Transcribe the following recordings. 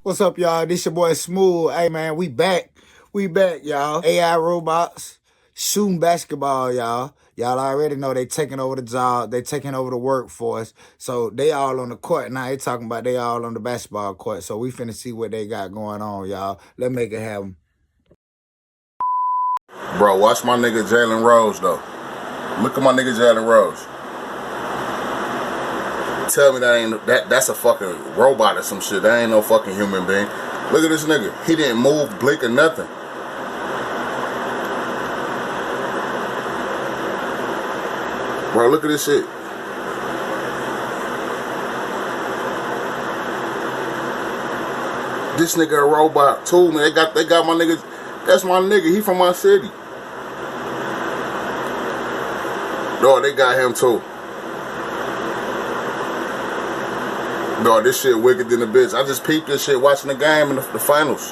What's up, y'all? This your boy Smooth. Hey, man, we back. We back, y'all. AI robots shooting basketball, y'all. Y'all already know they taking over the job. They taking over the workforce. So they all on the court now. They talking about they all on the basketball court. So we finna see what they got going on, y'all. Let's make it happen. Bro, watch my nigga Jalen Rose, though. Look at my nigga Jalen Rose. Tell me that's a fucking robot or some shit. That ain't no fucking human being. Look at this nigga. He didn't move, blink, or nothing. Bro, look at this shit. This nigga a robot too, man. They got my nigga. That's my nigga. He from my city. No, they got him too. No, this shit wicked than a bitch. I just peeped this shit watching the game in the finals.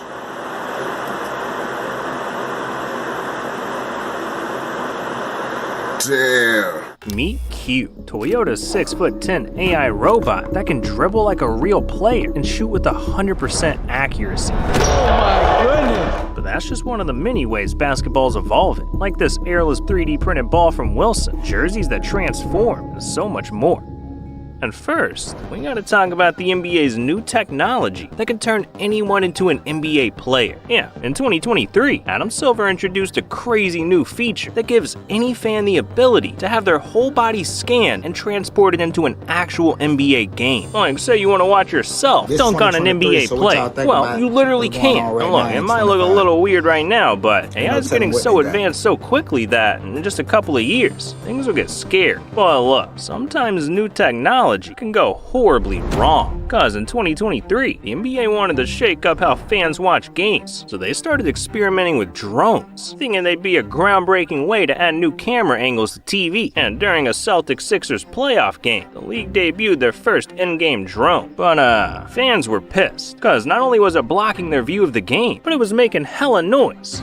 Damn. Meet Q, Toyota's 6'10" AI robot that can dribble like a real player and shoot with 100% accuracy. Oh my goodness! But that's just one of the many ways basketball's evolving, like this airless 3D printed ball from Wilson, jerseys that transform, and so much more. And first, we gotta talk about the NBA's new technology that can turn anyone into an NBA player. Yeah, in 2023, Adam Silver introduced a crazy new feature that gives any fan the ability to have their whole body scanned and transported into an actual NBA game. Like, say you wanna watch yourself dunk on an NBA play. Well, you literally can. And look, it might look a little weird right now, but AI is getting so advanced so quickly that in just a couple of years, things will get scary. But look, sometimes new technology can go horribly wrong. Cause in 2023, the NBA wanted to shake up how fans watch games, so they started experimenting with drones, thinking they'd be a groundbreaking way to add new camera angles to TV. And during a Celtics-Sixers playoff game, the league debuted their first in-game drone. But fans were pissed, cause not only was it blocking their view of the game, but it was making hella noise.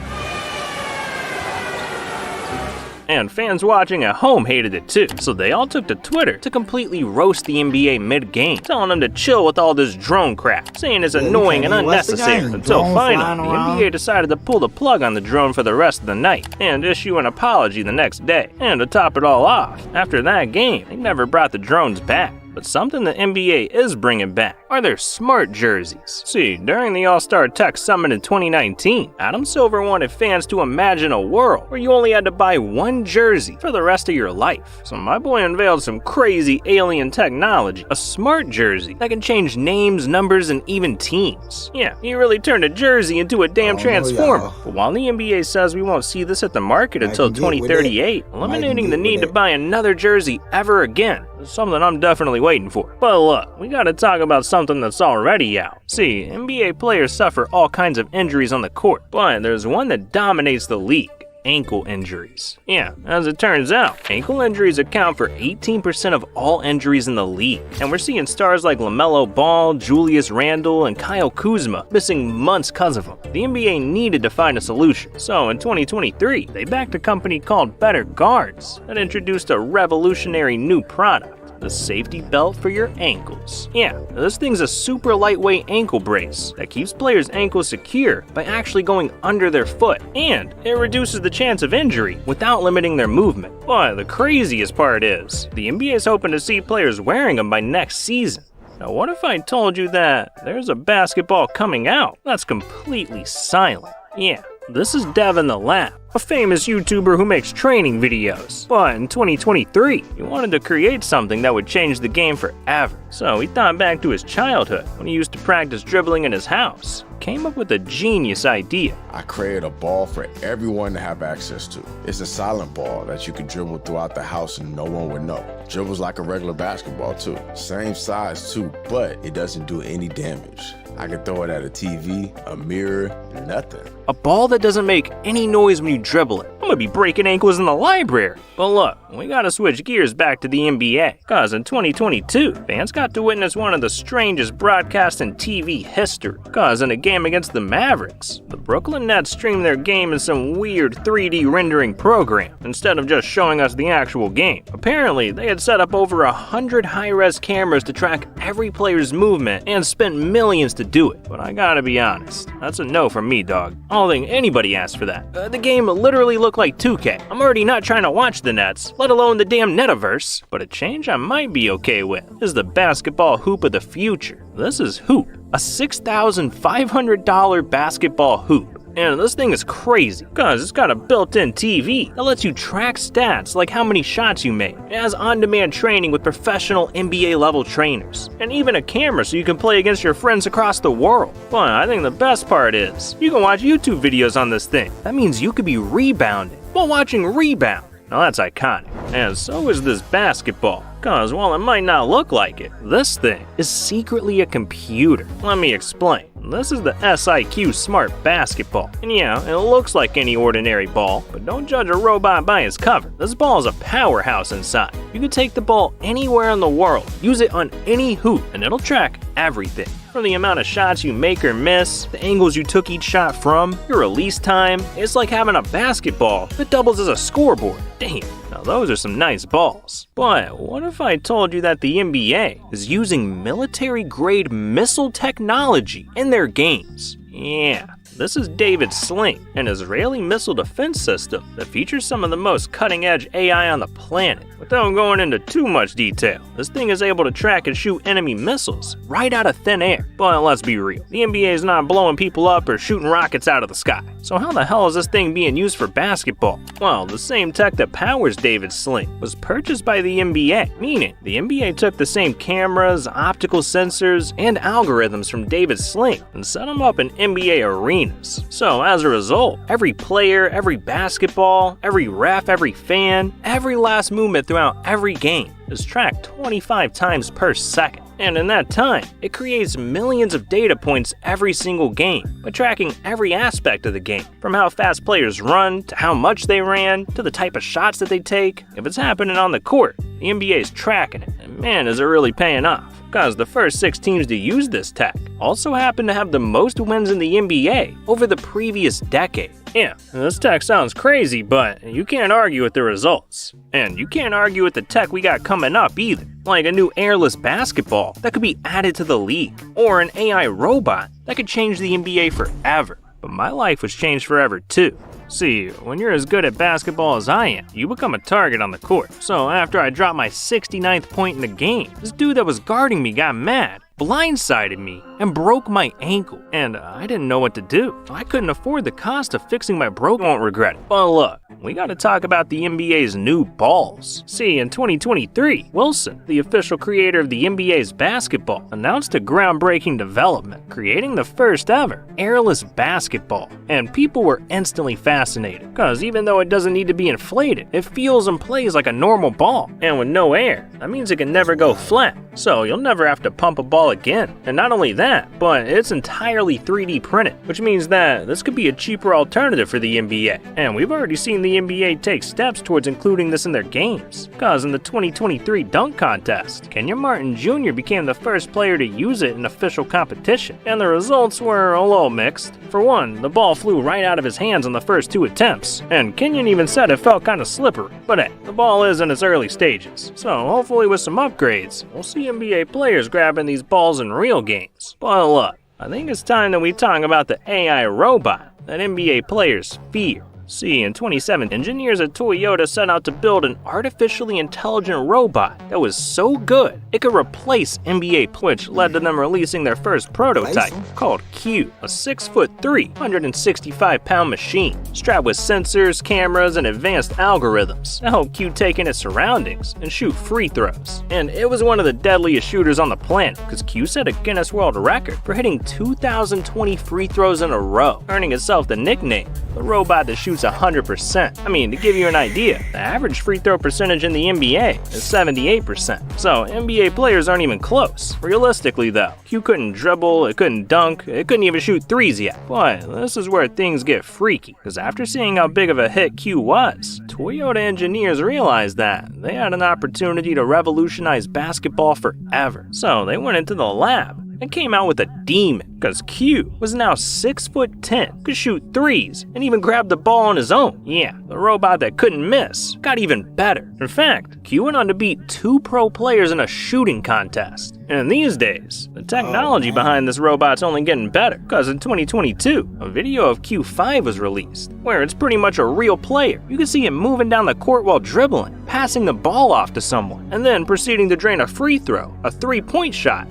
And fans watching at home hated it too, so they all took to Twitter to completely roast the NBA mid-game, telling them to chill with all this drone crap, saying it's annoying and unnecessary, until finally, the NBA decided to pull the plug on the drone for the rest of the night, and issue an apology the next day. And to top it all off, after that game, they never brought the drones back. But something the NBA is bringing back are their smart jerseys. See, during the All-Star Tech Summit in 2019, Adam Silver wanted fans to imagine a world where you only had to buy one jersey for the rest of your life. So my boy unveiled some crazy alien technology, a smart jersey that can change names, numbers, and even teams. Yeah, he really turned a jersey into a damn transformer. But while the NBA says we won't see this at the market until 2038, eliminating the need to buy another jersey ever again is something I'm definitely waiting for. But look, we gotta talk about something that's already out. See, NBA players suffer all kinds of injuries on the court, but there's one that dominates the league: ankle injuries. Yeah, as it turns out, ankle injuries account for 18% of all injuries in the league. And we're seeing stars like LaMelo Ball, Julius Randle, and Kyle Kuzma missing months because of them. The NBA needed to find a solution. So in 2023, they backed a company called Better Guards that introduced a revolutionary new product: the safety belt for your ankles. Yeah, this thing's a super lightweight ankle brace that keeps players' ankles secure by actually going under their foot, and it reduces the chance of injury without limiting their movement. But the craziest part is, the NBA is hoping to see players wearing them by next season. Now what if I told you that there's a basketball coming out that's completely silent? Yeah, this is Devin the Lab, a famous YouTuber who makes training videos. But in 2023, he wanted to create something that would change the game forever. So he thought back to his childhood when he used to practice dribbling in his house. Came up with a genius idea. I created a ball for everyone to have access to. It's a silent ball that you can dribble throughout the house and no one would know. Dribbles like a regular basketball too. Same size too, but it doesn't do any damage. I can throw it at a TV, a mirror, nothing. A ball that doesn't make any noise when you dribble it. I'm gonna be breaking ankles in the library. But look, we gotta switch gears back to the NBA, cause in 2022, fans got to witness one of the strangest broadcasts in TV history. Cause in a game against the Mavericks, the Brooklyn Nets streamed their game in some weird 3D rendering program, instead of just showing us the actual game. Apparently, they had set up over 100 high-res cameras to track every player's movement and spent millions to do it. But I gotta be honest, that's a no from me, dog. I don't think anybody asked for that. The game literally looked like 2K. I'm already not trying to watch the Nets, let alone the damn Netaverse. But a change I might be okay with is the basketball hoop of the future. This is Hoop, a $6,500 basketball hoop. And this thing is crazy, cause it's got a built-in TV that lets you track stats like how many shots you made. It has on-demand training with professional NBA-level trainers, and even a camera so you can play against your friends across the world. But I think the best part is, you can watch YouTube videos on this thing. That means you could be rebounding while watching Rebound. Now that's iconic. And so is this basketball. Cause while it might not look like it, this thing is secretly a computer. Let me explain. This is the SIQ Smart Basketball. And yeah, it looks like any ordinary ball, but don't judge a robot by its cover. This ball is a powerhouse inside. You can take the ball anywhere in the world, use it on any hoop, and it'll track everything. From the amount of shots you make or miss, the angles you took each shot from, your release time. It's like having a basketball that doubles as a scoreboard. Damn, now those are some nice balls. But what if I told you that the NBA is using military-grade missile technology in their games? Yeah. This is David Sling, an Israeli missile defense system that features some of the most cutting-edge AI on the planet. Without going into too much detail, this thing is able to track and shoot enemy missiles right out of thin air. But let's be real, the NBA is not blowing people up or shooting rockets out of the sky. So how the hell is this thing being used for basketball? Well, the same tech that powers David Sling was purchased by the NBA, meaning the NBA took the same cameras, optical sensors, and algorithms from David Sling and set them up in NBA arenas. So as a result, every player, every basketball, every ref, every fan, every last movement throughout every game is tracked 25 times per second. And in that time, it creates millions of data points every single game by tracking every aspect of the game, from how fast players run, to how much they ran, to the type of shots that they take. If it's happening on the court, the NBA is tracking it, and man, is it really paying off. Because the first 6 teams to use this tech also happen to have the most wins in the NBA over the previous decade. Yeah, this tech sounds crazy, but you can't argue with the results. And you can't argue with the tech we got coming up either, like a new airless basketball that could be added to the league, or an AI robot that could change the NBA forever. But my life was changed forever too. See, when you're as good at basketball as I am, you become a target on the court. So after I dropped my 69th point in the game, this dude that was guarding me got mad, blindsided me, and broke my ankle. And I didn't know what to do. I couldn't afford the cost of fixing my broke. Won't regret it. But look, we gotta talk about the NBA's new balls. See, in 2023, Wilson, the official creator of the NBA's basketball, announced a groundbreaking development, creating the first ever airless basketball. And people were instantly fascinated, because even though it doesn't need to be inflated, it feels and plays like a normal ball. And with no air, that means it can never go flat. So you'll never have to pump a ball again. And not only that, but it's entirely 3D printed, which means that this could be a cheaper alternative for the NBA. And we've already seen the NBA take steps towards including this in their games, because in the 2023 dunk contest, Kenyon Martin Jr. became the first player to use it in official competition, and the results were a little mixed. For one, the ball flew right out of his hands on the first 2 attempts, and Kenyon even said it felt kinda slippery. But hey, the ball is in its early stages, so hopefully with some upgrades, we'll see NBA players grabbing these balls in real games. But look, I think it's time that we talk about the AI robot that NBA players fear. See, in 2007, engineers at Toyota set out to build an artificially intelligent robot that was so good it could replace NBA, which led to them releasing their first prototype called Q, a 6'3", 165-pound machine, strapped with sensors, cameras, and advanced algorithms to help Q take in its surroundings and shoot free throws. And it was one of the deadliest shooters on the planet, because Q set a Guinness World Record for hitting 2,020 free throws in a row, earning itself the nickname, the robot that shoots shoots 100%. I mean, to give you an idea, the average free throw percentage in the NBA is 78%. So NBA players aren't even close. Realistically though, Q couldn't dribble, it couldn't dunk, it couldn't even shoot threes yet. But this is where things get freaky, because after seeing how big of a hit Q was, Toyota engineers realized that they had an opportunity to revolutionize basketball forever. So they went into the lab and came out with a demon, because Q was now 6'10", could shoot threes, and even grab the ball on his own. Yeah, the robot that couldn't miss got even better. In fact, Q went on to beat 2 pro players in a shooting contest. And these days, the technology behind this robot's only getting better, because in 2022, a video of Q5 was released, where it's pretty much a real player. You can see him moving down the court while dribbling, passing the ball off to someone, and then proceeding to drain a free throw, a 3-point shot,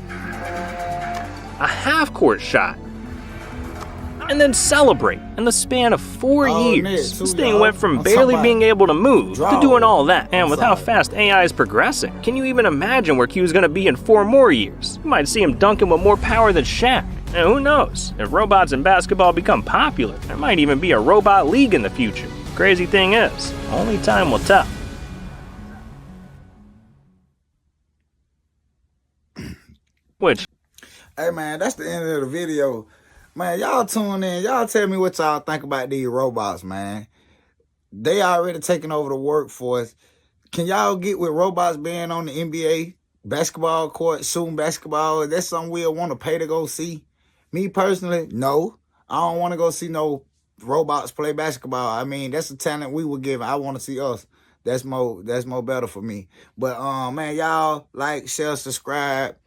a half-court shot, and then celebrate in the span of 4 years. This thing went from barely being able to move to doing all that. And with how fast AI is progressing, can you even imagine where Q's gonna be in 4 more years? You might see him dunking with more power than Shaq. And who knows, if robots in basketball become popular, there might even be a robot league in the future. Crazy thing is, only time will tell. Which, hey man, that's the end of the video. Man, y'all tune in. Y'all tell me what y'all think about these robots, man. They already taking over the workforce. Can y'all get with robots being on the NBA basketball court, shooting basketball? Is that something we'll want to pay to go see? Me personally, no. I don't want to go see no robots play basketball. I mean, that's the talent we were given. I want to see us. That's more better for me. But man, y'all like, share, subscribe.